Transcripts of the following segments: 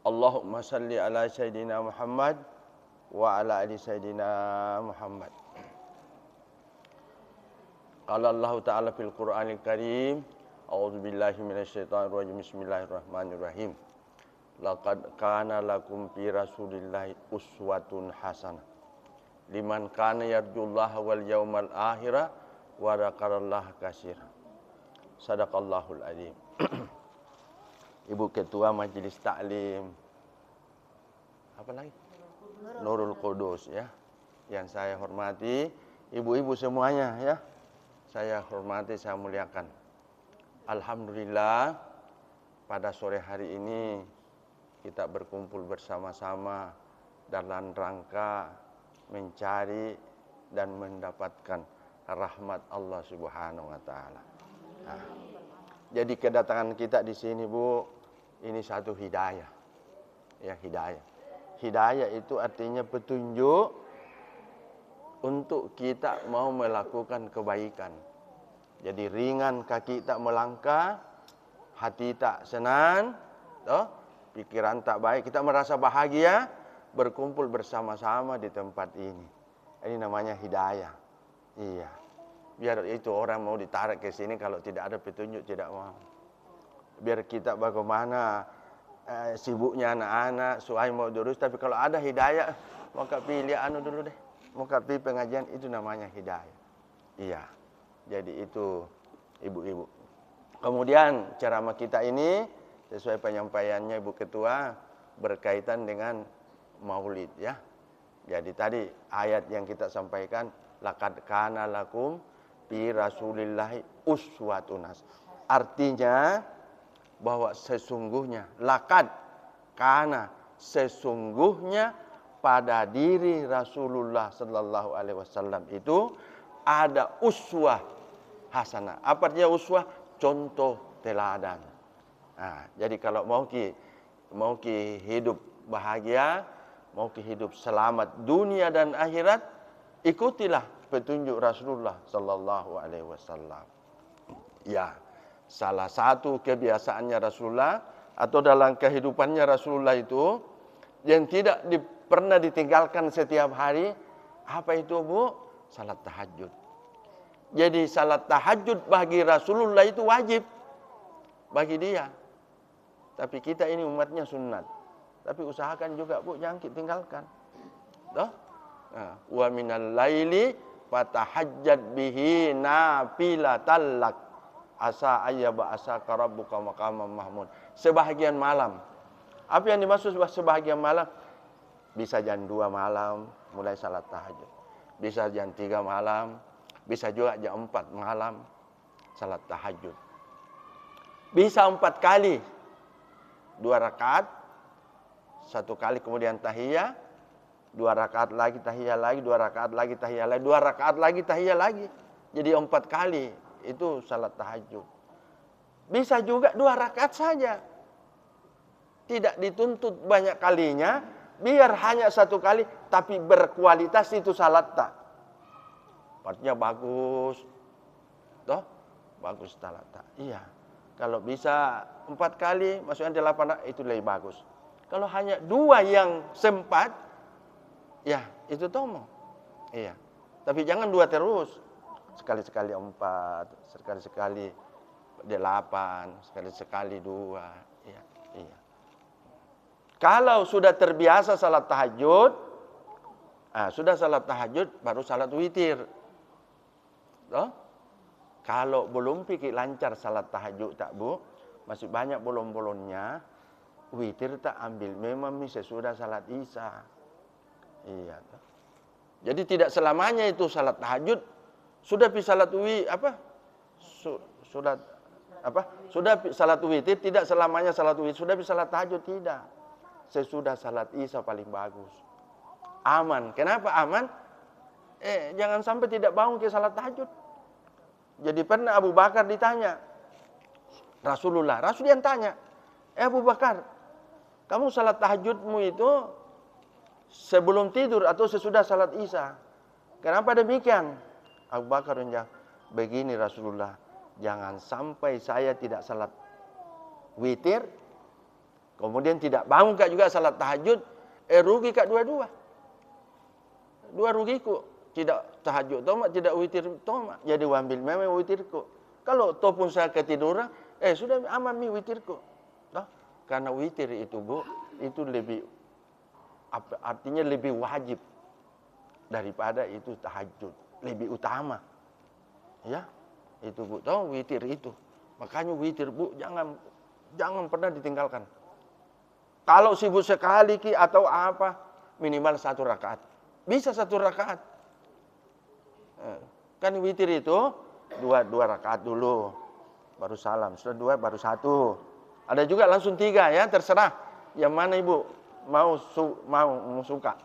Allahumma salli ala Sayyidina Muhammad wa ala ali Sayyidina Muhammad. Qala Allah Ta'ala fil Qur'anil Karim, a'udzu billahi minasyaitonir rajim. Bismillahirrahmanirrahim. Laqad kana lakum fi Rasulillahi uswatun hasanah liman kana yarjullaha wal yawmal akhir wa dzakarallaha katsiran. Sadaqallahul azim. Ibu Ketua Majelis Taklim apa lagi? Nurul Qudus ya. Yang saya hormati, ibu-ibu semuanya ya. Saya hormati, saya muliakan. Alhamdulillah pada sore hari ini kita berkumpul bersama-sama dalam rangka mencari dan mendapatkan rahmat Allah Subhanahu wa taala. Nah, jadi kedatangan kita di sini, Bu, ini satu hidayah. Ya, hidayah. Hidayah itu artinya petunjuk untuk kita mau melakukan kebaikan. Jadi ringan kaki tak melangkah, hati tak senang, toh, pikiran tak baik, kita merasa bahagia berkumpul bersama-sama di tempat ini. Ini namanya hidayah. Iya. Biar itu orang mau ditarik ke sini, kalau tidak ada petunjuk tidak mau. Biar kita bagaimana sibuknya anak-anak, suai mau durus, tapi kalau ada hidayah, maka pilih dulu deh. Maka pilih pengajian, itu namanya hidayah. Iya. Jadi itu ibu-ibu. Kemudian ceramah kita ini sesuai penyampaiannya Ibu Ketua berkaitan dengan Maulid ya. Jadi tadi ayat yang kita sampaikan, laqad kana lakum fi Rasulillahi uswatun hasanah. Artinya bahwa sesungguhnya laqad kana, sesungguhnya pada diri Rasulullah sallallahu alaihi wasallam itu ada uswah hasanah. Apa artinya uswah? Contoh teladan. Nah, jadi kalau mau hidup bahagia, mau hidup selamat dunia dan akhirat, ikutilah petunjuk Rasulullah sallallahu alaihi wasallam. Ya, salah satu kebiasaannya Rasulullah atau dalam kehidupannya Rasulullah itu yang tidak pernah ditinggalkan setiap hari, apa itu, Bu? Salat tahajud. Jadi salat tahajud bagi Rasulullah itu wajib bagi dia. Tapi kita ini umatnya sunat. Tapi usahakan juga, Bu, jangan tinggalkan. Toh? Nah, wa minal laili fatahajjad bihi nafilatan lak asa ayyaba asaka rabbuka maqaman mahmud. Sebahagian malam. Apa yang dimaksud sebahagian malam? Bisa jam 2 malam mulai salat tahajud. Bisa jam 3 malam, bisa juga jam 4 malam salat tahajud. Bisa 4 kali, 2 rakaat, 1 kali kemudian tahiyah, 2 rakaat lagi tahiyah lagi, 2 rakaat lagi tahiyah lagi, 2 rakaat lagi tahiyah lagi. Jadi 4 kali itu salat tahajud. Bisa juga 2 rakaat saja. Tidak dituntut banyak kalinya, biar hanya 1 kali, tapi berkualitas itu salat tak. Artinya bagus. Toh? Bagus salat tak. Iya. Kalau bisa 4 kali, maksudnya 8 itu lebih bagus. Kalau hanya 2 yang sempat, ya itu tomo. Iya. Tapi jangan 2 terus. Sekali-sekali 4, sekali-sekali 8, sekali-sekali 2. Iya. Iya. Kalau sudah terbiasa salat tahajud, sudah salat tahajud baru salat witir. Toh? Kalau belum pikir lancar salat tahajud tak, Bu, masih banyak bolong-bolongnya, witir tak ambil memang sesudah salat isya. Iya. Toh? Jadi tidak selamanya itu salat tahajud sudah salat sudah salat witir, tidak selamanya salat witir sudah salat tahajud, tidak. Sesudah salat isya paling bagus. Aman. Kenapa aman? Jangan sampai tidak bangun ke salat tahajud. Jadi pernah Abu Bakar ditanya, Rasul yang tanya, Abu Bakar, kamu salat tahajudmu itu sebelum tidur atau sesudah salat isya? Kenapa demikian? Abu Bakar menjawab, begini Rasulullah, jangan sampai saya tidak salat witir, Kemudian tidak bangun kak juga salat tahajud, rugi kak dua-dua. Dua rugiku. Tidak tahajud tomak, tidak witir tomak. Jadi wambil memang witirku. Kalau toh pun saya ketiduran, sudah aman mi witirku. Toh? Karena witir itu Bu, itu lebih artinya lebih wajib daripada itu tahajud, lebih utama. Ya. Itu Bu, toh witir itu. Makanya witir Bu, jangan pernah ditinggalkan. Kalau sibuk sekali ki atau apa, minimal 1 rakaat. Bisa 1 rakaat. Kan witir itu dua rakaat dulu, baru salam. Sudah 2 baru 1. Ada juga langsung 3 ya, terserah. Yang mana ibu mau suka.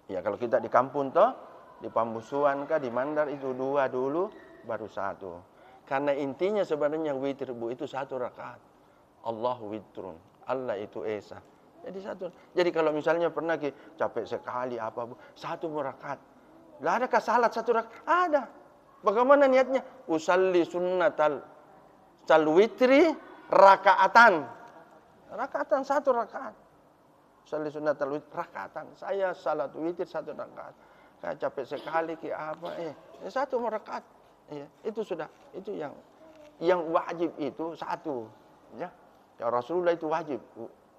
Ya kalau kita di kampung toh, di Pambusuan kah, di Mandar itu 2 dulu, baru 1. Karena intinya sebenarnya witir Bu itu 1 rakaat. Allah witrun, Allah itu esa. Jadi 1. Jadi kalau misalnya pernah capek sekali apa Bu, 1 rakaat. Lah adakah salat 1 rakaat? Ada. Bagaimana niatnya? Usalli sunnatal witri rakaatan. Rakaatan 1 rakaat. Usalli sunnatal witri rakaatan. Saya salat witir 1 rakaat. Saya capek sekali apa 1 rakaat. Ya, itu sudah. Itu yang wajib itu 1. Ya. Ya Rasulullah itu wajib.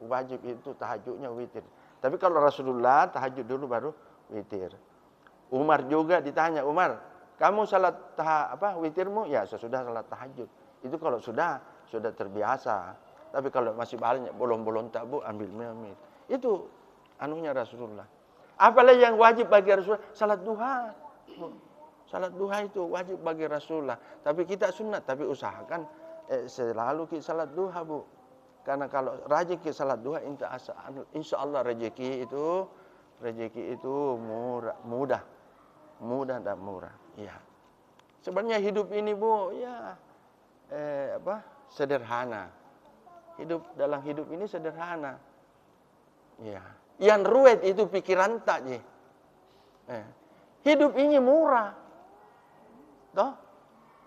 Wajib itu tahajudnya witir. Tapi kalau Rasulullah tahajud dulu baru witir. Umar juga ditanya, Umar, kamu salat witirmu? Ya, sesudah salat tahajud. Itu kalau sudah terbiasa. Tapi kalau masih banyak bolong-bolong tak Bu, ambil memit. Itu anunya Rasulullah. Apalagi yang wajib bagi Rasulullah, salat duha. Salat duha itu wajib bagi Rasulullah. Tapi kita sunat, tapi usahakan selalu kita salat duha Bu. Karena kalau rajin kita salat duha, insya Allah rezeki itu mudah dan murah. Ya. Sebenarnya hidup ini Bu, ya sederhana. Dalam hidup ini sederhana. Ya. Yang ruwet itu pikiran tak je. Hidup ini murah. Toh?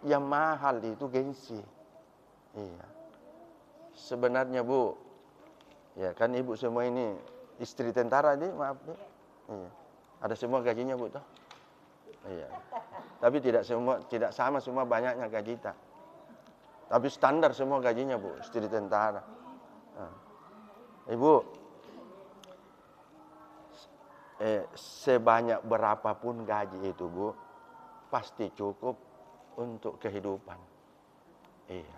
Yang mahal itu gengsi. Iya. Sebenarnya Bu, ya kan ibu semua ini istri tentara nih, maaf nih. Iya. Ada semua gajinya Bu toh? Iya. Tapi tidak sama semua banyaknya gaji tak. Tapi standar semua gajinya Bu, istri tentara. Nah. Ibu, sebanyak berapapun gaji itu Bu, pasti cukup untuk kehidupan. Iya.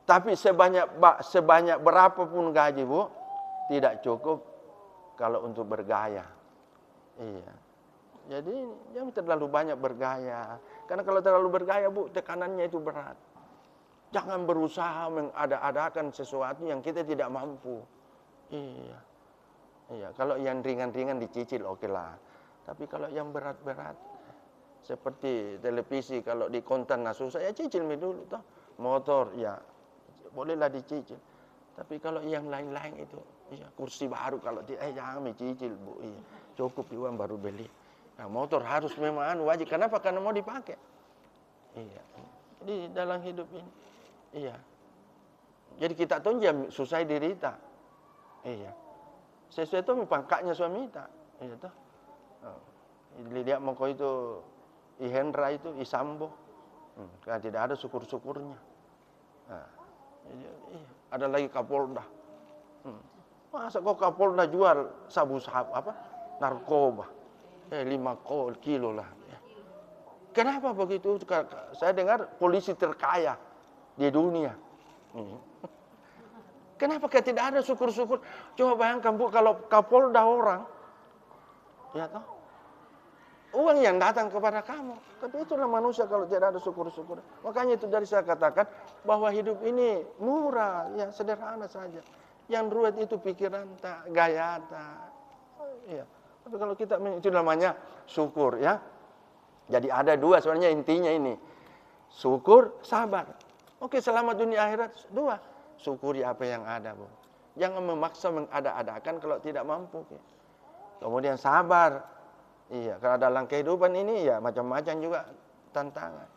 Tapi sebanyak berapapun gaji Bu, tidak cukup kalau untuk bergaya. Iya. Jadi jangan terlalu banyak bergaya. Karena kalau terlalu bergaya Bu, tekanannya itu berat. Jangan berusaha mengada-adakan sesuatu yang kita tidak mampu. Iya. Iya, kalau yang ringan-ringan dicicil oke lah. Tapi kalau yang berat-berat, seperti televisi kalau di kontan susah, ya cicil dulu toh. Motor ya bolehlah dicicil. Tapi kalau yang lain-lain itu, iya, kursi baru kalau jangan dicicil Bu. Iya, cukup uang baru beli. Nah, motor harus memang wajib. Kenapa? Karena mau dipakai. Iya. Jadi dalam hidup ini, iya. Jadi kita tuh jam susah dirita. Iya. Sesuai itu pangkatnya suami kita. Iya toh. Dia mau itu Ihendra itu Isambo. Karena tidak ada syukur-syukurnya. Nah, iya. Ada lagi Kapolda. Masa kok Kapolda jual sabu-sabu narkoba? 5 kilo lah. Kenapa begitu? Saya dengar polisi terkaya di dunia. Kenapa tidak ada syukur-syukur? Coba bayangkan Bu, kalau Kapolda orang, ya toh, uang yang datang kepada kamu. Tapi itulah manusia kalau tidak ada syukur-syukur. Makanya itu dari saya katakan bahwa hidup ini murah, ya sederhana saja. Yang ruwet itu pikiran tak, gaya tak. Ya. Tapi kalau kita itu namanya syukur ya. Jadi ada 2 sebenarnya intinya ini. Syukur, sabar. Oke, selamat dunia akhirat 2. Syukuri apa yang ada Bu. Jangan memaksa mengada-adakan kalau tidak mampu. Kemudian sabar. Iya, kalau dalam kehidupan ini ya macam-macam juga tantangan.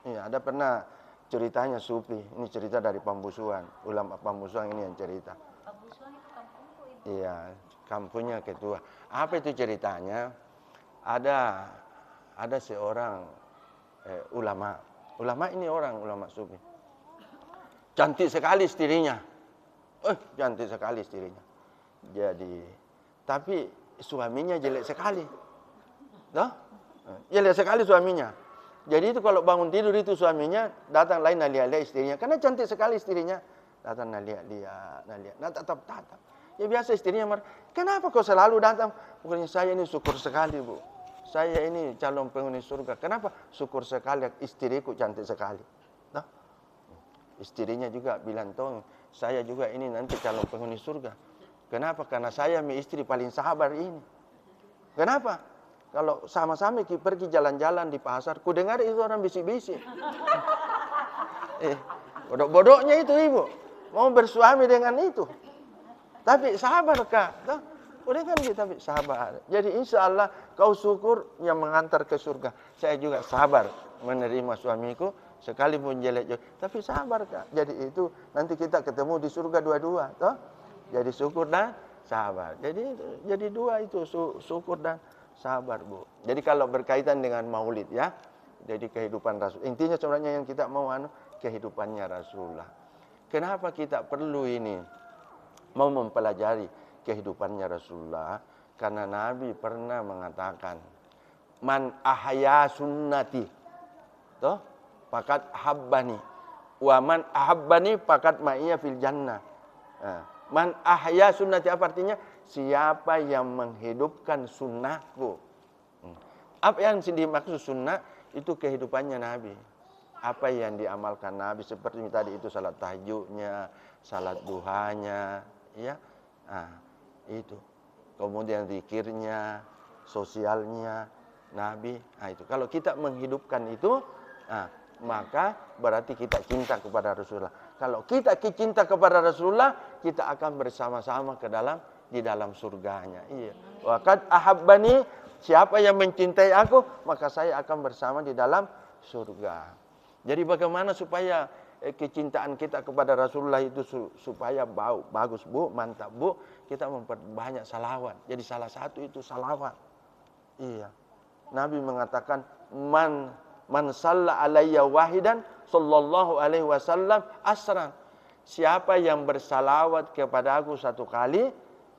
Iya, ada pernah ceritanya Sufi. Ini cerita dari Pambusuan. Ulama Pambusuan ini yang cerita. Abu Suang itu kampungku itu. Iya, kampungnya ketua. Apa itu ceritanya? Ada seorang ulama. Ulama ini orang ulama sufi. Cantik sekali istrinya. Cantik sekali istrinya. Jadi, tapi suaminya jelek sekali. Toh? Jelek sekali suaminya. Jadi itu kalau bangun tidur itu suaminya datang lain lihat-lihat istrinya. Karena cantik sekali istrinya. Datang lihat-lihat. Nah, tatap. Ya biasa istrinya marah. Kenapa kau selalu datang? Pokoknya saya ini syukur sekali, Bu. Saya ini calon penghuni surga. Kenapa? Syukur sekali istriku cantik sekali. Nah, istrinya juga bilang, "Tong, saya juga ini nanti calon penghuni surga." Kenapa? Karena saya istri paling sabar ini. Kenapa? Kalau sama-sama pergi jalan-jalan di pasar, ku dengar itu orang bisik-bisik. Bodoh-bodohnya itu ibu. Mau bersuami dengan itu. Tapi sabar kak. Udah kan kita sabar. Jadi insya Allah kau syukur yang mengantar ke surga. Saya juga sabar menerima suamiku. Sekalipun jelek. Tapi sabar kak. Jadi itu nanti kita ketemu di surga dua-dua. Toh? Jadi syukur dan sabar. Jadi dua itu syukur dan sabar, Bu. Jadi kalau berkaitan dengan maulid ya. Jadi kehidupan Rasul. Intinya sebenarnya yang kita mau kehidupannya Rasulullah. Kenapa kita perlu ini? Mau mempelajari kehidupannya Rasulullah. Karena Nabi pernah mengatakan, "Man ahya sunnati." Toh? Fakat habbani. Wa man ahabbani fakat ma'iya fil jannah. Man ahya sunnati apa artinya? Siapa yang menghidupkan sunnahku. Apa yang dimaksud sunnah? Itu kehidupannya Nabi. Apa yang diamalkan Nabi seperti tadi itu salat tahajudnya, salat duhanya, ya. Itu. Kemudian zikirnya, sosialnya Nabi. Itu. Kalau kita menghidupkan itu, maka berarti kita cinta kepada Rasulullah. Kalau kita cinta kepada Rasulullah, kita akan bersama-sama di dalam surganya. Iya. Waqad ahabbani, siapa yang mencintai aku, maka saya akan bersama di dalam surga. Jadi bagaimana supaya kecintaan kita kepada Rasulullah itu supaya bagus, Bu, mantap, Bu, kita memperbanyak salawat. Jadi salah satu itu salawat. Iya. Nabi mengatakan Man salla alayya wahidan sallallahu alaihi wasallam asran. Siapa yang bersalawat kepada aku satu kali,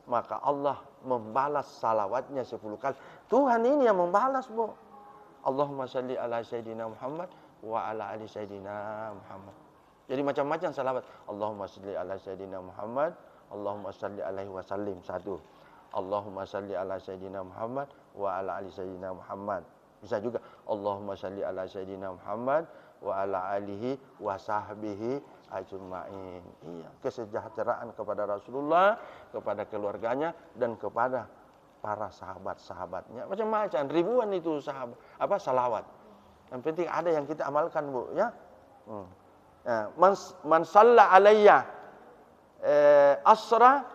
maka Allah membalas salawatnya 10 kali. Tuhan ini yang membalas, Bu. Allahumma salli ala sayyidina Muhammad wa ala ali sayyidina Muhammad. Jadi macam-macam salawat. Allahumma salli ala sayyidina Muhammad, Allahumma salli alaihi wasallim. Satu. Allahumma salli ala sayyidina Muhammad wa ala ali sayyidina Muhammad. Bisa juga Allahumma salli ala sayyidina Muhammad wa ala alihi wa sahbihi ajma'in. Iya, kesejahteraan kepada Rasulullah, kepada keluarganya dan kepada para sahabat-sahabatnya. Macam-macam ribuan itu salawat. Yang penting ada yang kita amalkan, Bu, ya. Man salla alayya asra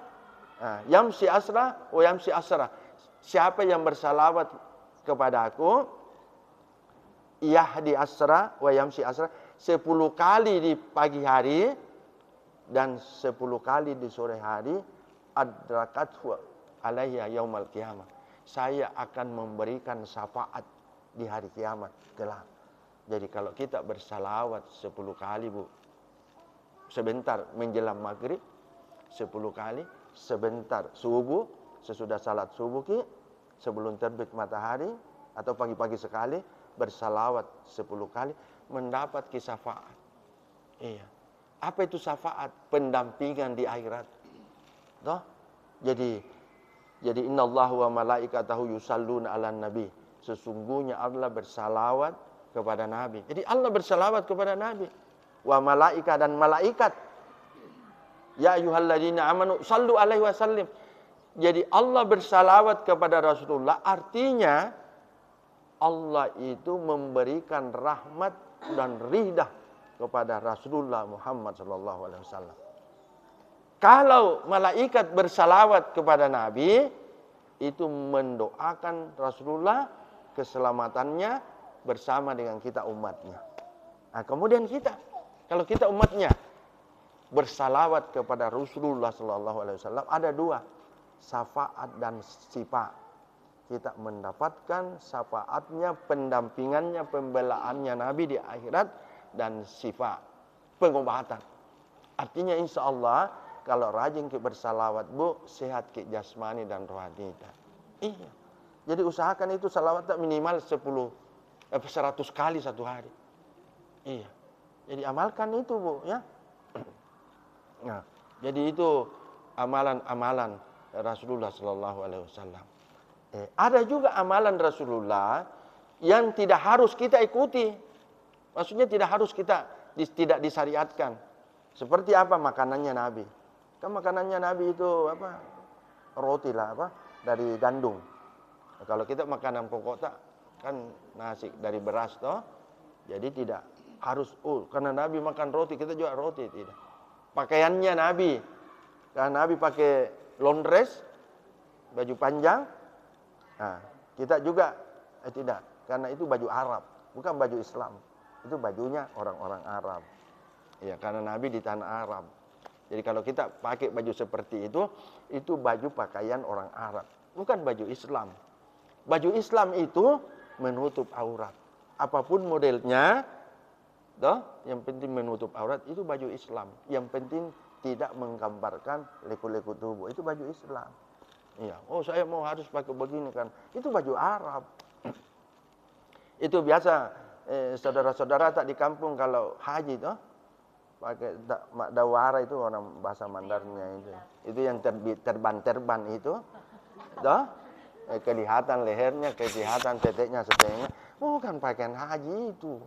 yamsi asra wa yamsi asra. Siapa yang bersalawat kepada aku, yahdi asra wa yamsi asra, 10 kali di pagi hari dan 10 kali di sore hari, adrakathu alayya yaumal qiyamah. Saya akan memberikan syafaat di hari kiamat kelak. Jadi kalau kita bersalawat 10 kali, Bu, sebentar menjelang maghrib 10 kali, sebentar subuh, sesudah salat subuh sebelum terbit matahari atau pagi-pagi sekali bersalawat 10 kali mendapat syafaat. Iya. Apa itu syafaat? Pendampingan di akhirat. Toh? Jadi innallaha wa malaikatahu yusalluna 'alan nabi. Sesungguhnya Allah bersalawat kepada Nabi. Jadi Allah bersalawat kepada Nabi. Wa malaika dan malaikat. Ya ayyuhalladzina amanu sallu alaihi wasallim. Jadi Allah bersalawat kepada Rasulullah, artinya Allah itu memberikan rahmat dan ridha kepada Rasulullah Muhammad SAW. Kalau malaikat bersalawat kepada Nabi, itu mendoakan Rasulullah keselamatannya bersama dengan kita umatnya. Nah, kemudian kita, kalau kita umatnya, bersalawat kepada Rasulullah SAW ada dua, syafaat dan sifa. Kita mendapatkan syafaatnya, pendampingannya, pembelaannya Nabi di akhirat, dan sifa, pengobatan. Artinya insya Allah kalau rajin kita bersalawat bu, sehat ke jasmani dan rohani. Iya. Jadi usahakan itu salawat minimal 100 kali satu hari. Iya. Jadi amalkan itu bu, ya. Nah, jadi itu amalan-amalan Rasulullah SAW. Ada juga amalan Rasulullah yang tidak harus kita ikuti. Maksudnya tidak harus kita tidak disyariatkan. Seperti apa makanannya Nabi? Kan makanannya Nabi itu apa? Roti lah apa? Dari gandum. Nah, kalau kita makanan pokok tak kan nasi dari beras toh. Jadi tidak harus karena Nabi makan roti kita juga roti, tidak. Pakaiannya Nabi, karena Nabi pakai long dress, baju panjang. Nah, kita juga tidak, karena itu baju Arab, bukan baju Islam. Itu bajunya orang-orang Arab. Ya, karena Nabi di tanah Arab. Jadi kalau kita pakai baju seperti itu baju pakaian orang Arab, bukan baju Islam. Baju Islam itu menutup aurat. Apapun modelnya, toh, yang penting menutup aurat itu baju Islam. Yang penting tidak menggambarkan leku-leku tubuh. Itu baju Islam. Iya. Oh, saya mau harus pakai begini kan. Itu baju Arab. Itu biasa saudara-saudara tak di kampung kalau haji toh pakai dawara itu orang bahasa Mandarnya itu. Itu yang terban itu. Toh? Kelihatan lehernya, kelihatan teteknya, setengahnya. Bukan pakaian haji itu.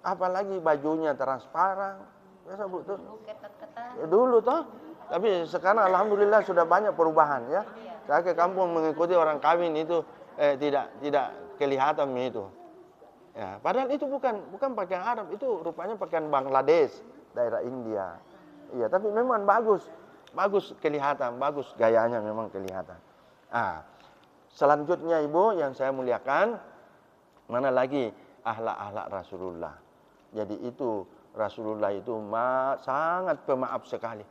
Apalagi bajunya transparan. Biasa betul. Dulu toh. Tapi sekarang alhamdulillah sudah banyak perubahan ya. Saya ke kampung mengikuti orang kawin itu tidak kelihatan itu. Ya, padahal itu bukan pakaian Arab, itu rupanya pakaian Bangladesh, daerah India. Iya, tapi memang bagus. Bagus kelihatan, bagus gayanya memang kelihatan. Selanjutnya Ibu yang saya muliakan, mana lagi akhlak-akhlak Rasulullah. Jadi itu Rasulullah itu sangat pemaaf sekali.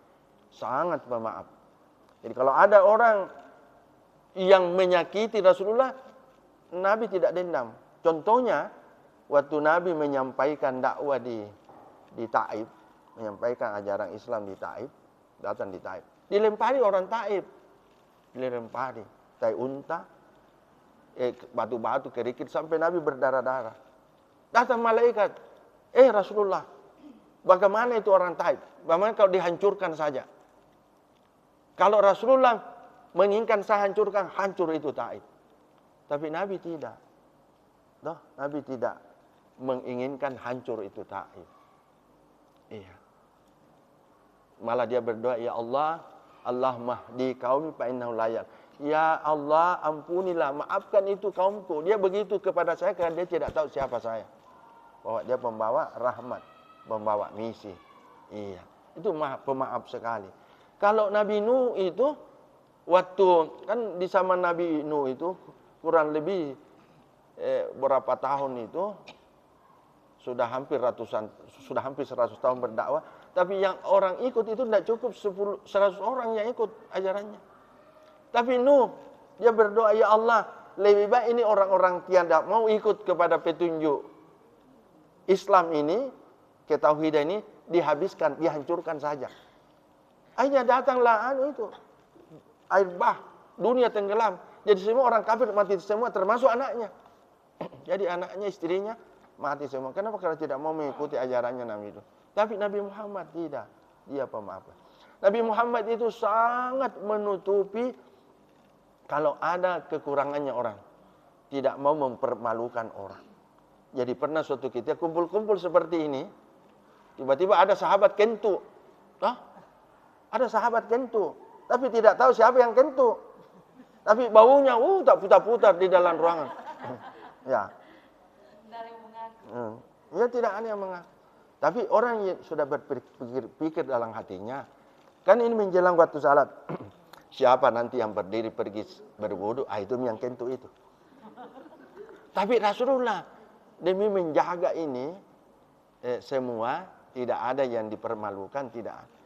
Sangat pemaaf. Jadi kalau ada orang yang menyakiti Rasulullah, Nabi tidak dendam. Contohnya, waktu Nabi menyampaikan dakwah di Taif, menyampaikan ajaran Islam di Taif, datang di Taif. Dilempari orang Taif. Dilempari. Tai unta, batu-batu, kerikil, sampai Nabi berdarah-darah. Datang malaikat. Rasulullah, bagaimana itu orang Taif? Bagaimana kalau dihancurkan saja? Kalau Rasulullah menginginkan saya hancurkan, hancur itu Taif. Tapi Nabi tidak. Nabi tidak menginginkan hancur itu Taif. Iya. Malah dia berdoa, ya Allah, Allah mahdi qaumi fa innahu layak. Ya Allah, ampunilah, maafkan itu kaumku. Dia begitu kepada saya karena dia tidak tahu siapa saya. Bahwa dia pembawa rahmat, pembawa misi. Iya, itu pemaaf sekali. Kalau Nabi Nuh itu, waktu kan di zaman Nabi Nuh itu kurang lebih berapa tahun itu sudah hampir 100 tahun berdakwah. Tapi yang orang ikut itu tidak cukup 100 orang yang ikut ajarannya. Tapi Nuh, dia berdoa, ya Allah, lebih baik ini orang-orang tiada mau ikut kepada petunjuk Islam ini, ketauhidan ini, dihabiskan, dihancurkan saja. Akhirnya datanglah air bah, dunia tenggelam. Jadi semua orang kafir mati semua, termasuk anaknya. Jadi anaknya, istrinya mati semua. Kenapa? Karena tidak mau mengikuti ajarannya Nabi itu. Tapi Nabi Muhammad tidak. Dia pemaaf. Nabi Muhammad itu sangat menutupi kalau ada kekurangannya orang. Tidak mau mempermalukan orang. Jadi pernah suatu kita kumpul-kumpul seperti ini. Tiba-tiba ada sahabat kentu. Ada sahabat kentu. Tapi tidak tahu siapa yang kentu. Tapi baunya tak putar-putar di dalam ruangan. Ya. Ya tidak ada yang mengaku. Tapi orang yang sudah berpikir dalam hatinya, kan ini menjelang waktu salat. Siapa nanti yang berdiri pergi berwudu, itu yang kentu itu. Tapi Rasulullah demi menjaga ini semua, Tidak ada yang dipermalukan, tidak ada.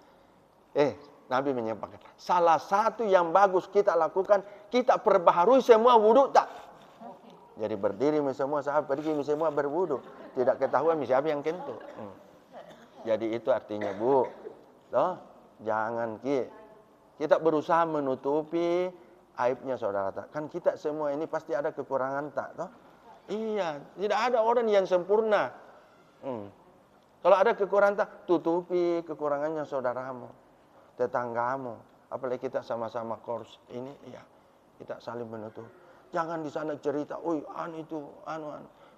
Nabi menyampaikan, salah satu yang bagus kita lakukan, kita perbaharui semua wudhu tak. Jadi berdiri semua sahabat, pergi semua berwudhu. Tidak ketahuan siapa yang kentut. Jadi itu artinya, Bu. Loh, jangan kita berusaha menutupi aibnya saudara tak. Kan kita semua ini pasti ada kekurangan tak, toh? Iya, tidak ada orang yang sempurna. Kalau ada kekurangan tak, tutupi kekurangannya saudaramu, tetanggamu. Apalagi kita sama-sama kors ini, ya kita saling menutup. Jangan di sana cerita, anu itu, anu.